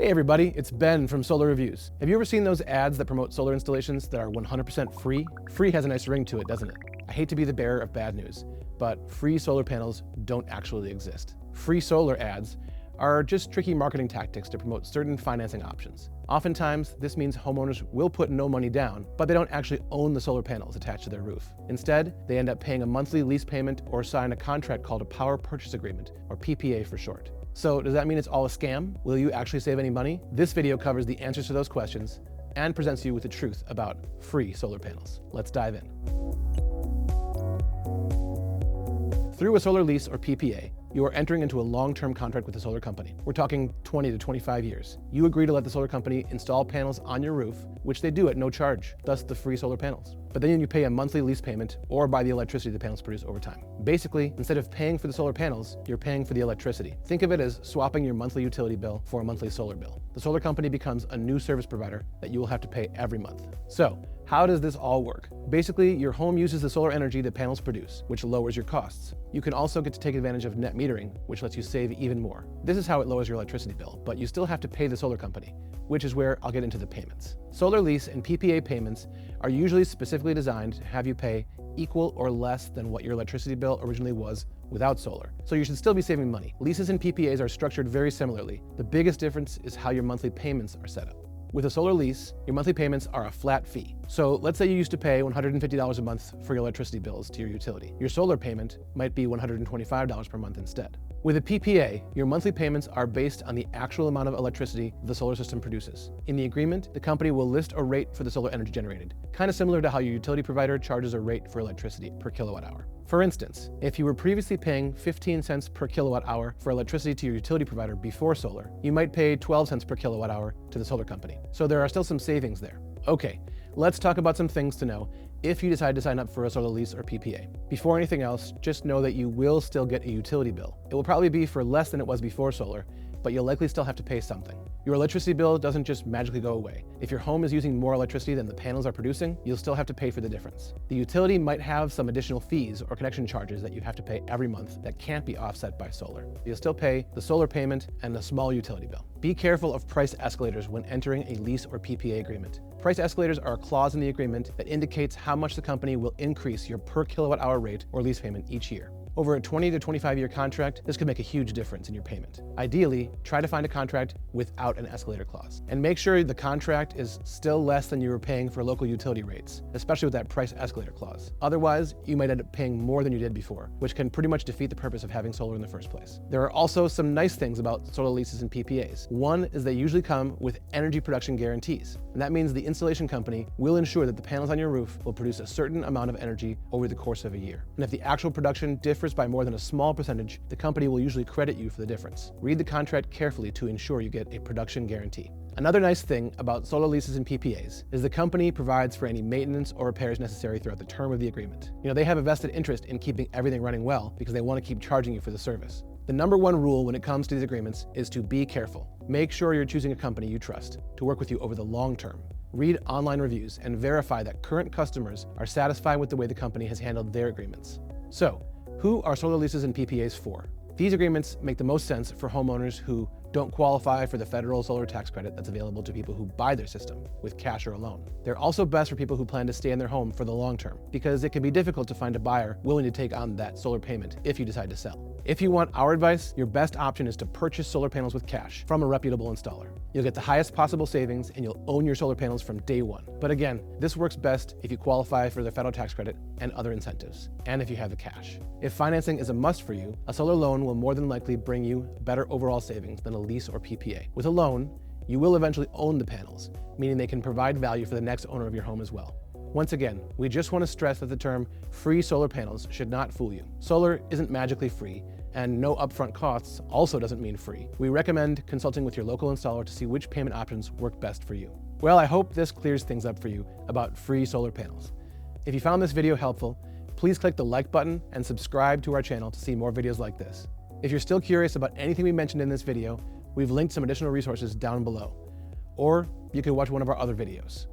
Hey everybody, it's Ben from Solar Reviews. Have you ever seen those ads that promote solar installations that are 100% free? Free has a nice ring to it, doesn't it? I hate to be the bearer of bad news, but free solar panels don't actually exist. Free solar ads are just tricky marketing tactics to promote certain financing options. Oftentimes, this means homeowners will put no money down, but they don't actually own the solar panels attached to their roof. Instead, they end up paying a monthly lease payment or sign a contract called a power purchase agreement, or PPA for short. So does that mean it's all a scam? Will you actually save any money? This video covers the answers to those questions and presents you with the truth about free solar panels. Let's dive in. Through a solar lease or PPA, you are entering into a long-term contract with the solar company. We're talking 20 to 25 years. You agree to let the solar company install panels on your roof, which they do at no charge, thus the free solar panels. But then you pay a monthly lease payment or buy the electricity the panels produce over time. Basically, instead of paying for the solar panels, you're paying for the electricity. Think of it as swapping your monthly utility bill for a monthly solar bill. The solar company becomes a new service provider that you will have to pay every month. So, how does this all work? Basically, your home uses the solar energy the panels produce, which lowers your costs. You can also get to take advantage of net metering, which lets you save even more. This is how it lowers your electricity bill, but you still have to pay the solar company, which is where I'll get into the payments. Solar lease and PPA payments are usually specifically designed to have you pay equal or less than what your electricity bill originally was without solar. So you should still be saving money. Leases and PPAs are structured very similarly. The biggest difference is how your monthly payments are set up. With a solar lease, your monthly payments are a flat fee. So let's say you used to pay $150 a month for your electricity bills to your utility. Your solar payment might be $125 per month instead. With a PPA, your monthly payments are based on the actual amount of electricity the solar system produces. In the agreement, the company will list a rate for the solar energy generated, kind of similar to how your utility provider charges a rate for electricity per kilowatt hour. For instance, if you were previously paying 15 cents per kilowatt hour for electricity to your utility provider before solar, you might pay 12 cents per kilowatt hour to the solar company. So there are still some savings there. Okay, let's talk about some things to know if you decide to sign up for a solar lease or PPA. Before anything else, just know that you will still get a utility bill. It will probably be for less than it was before solar, but you'll likely still have to pay something. Your electricity bill doesn't just magically go away. If your home is using more electricity than the panels are producing, you'll still have to pay for the difference. The utility might have some additional fees or connection charges that you have to pay every month that can't be offset by solar. You'll still pay the solar payment and a small utility bill. Be careful of price escalators when entering a lease or PPA agreement. Price escalators are a clause in the agreement that indicates how much the company will increase your per kilowatt hour rate or lease payment each year. Over a 20 to 25 year contract, this could make a huge difference in your payment. Ideally, try to find a contract without an escalator clause. And make sure the contract is still less than you were paying for local utility rates, especially with that price escalator clause. Otherwise, you might end up paying more than you did before, which can pretty much defeat the purpose of having solar in the first place. There are also some nice things about solar leases and PPAs. One is they usually come with energy production guarantees. And that means the installation company will ensure that the panels on your roof will produce a certain amount of energy over the course of a year. And if the actual production differs by more than a small percentage, the company will usually credit you for the difference. Read the contract carefully to ensure you get a production guarantee. Another nice thing about solar leases and PPAs is the company provides for any maintenance or repairs necessary throughout the term of the agreement. They have a vested interest in keeping everything running well because they want to keep charging you for the service. The number one rule when it comes to these agreements is to be careful. Make sure you're choosing a company you trust to work with you over the long term. Read online reviews and verify that current customers are satisfied with the way the company has handled their agreements. So, who are solar leases and PPAs for? These agreements make the most sense for homeowners who don't qualify for the federal solar tax credit that's available to people who buy their system with cash or a loan. They're also best for people who plan to stay in their home for the long term, because it can be difficult to find a buyer willing to take on that solar payment if you decide to sell. If you want our advice, your best option is to purchase solar panels with cash from a reputable installer. You'll get the highest possible savings and you'll own your solar panels from day one. But again, this works best if you qualify for the federal tax credit and other incentives, and if you have the cash. If financing is a must for you, a solar loan will more than likely bring you better overall savings than a lease or PPA. With a loan, you will eventually own the panels, meaning they can provide value for the next owner of your home as well. Once again, we just want to stress that the term free solar panels should not fool you. Solar isn't magically free, and no upfront costs also doesn't mean free. We recommend consulting with your local installer to see which payment options work best for you. Well, I hope this clears things up for you about free solar panels. If you found this video helpful, please click the like button and subscribe to our channel to see more videos like this. If you're still curious about anything we mentioned in this video, we've linked some additional resources down below, or you can watch one of our other videos.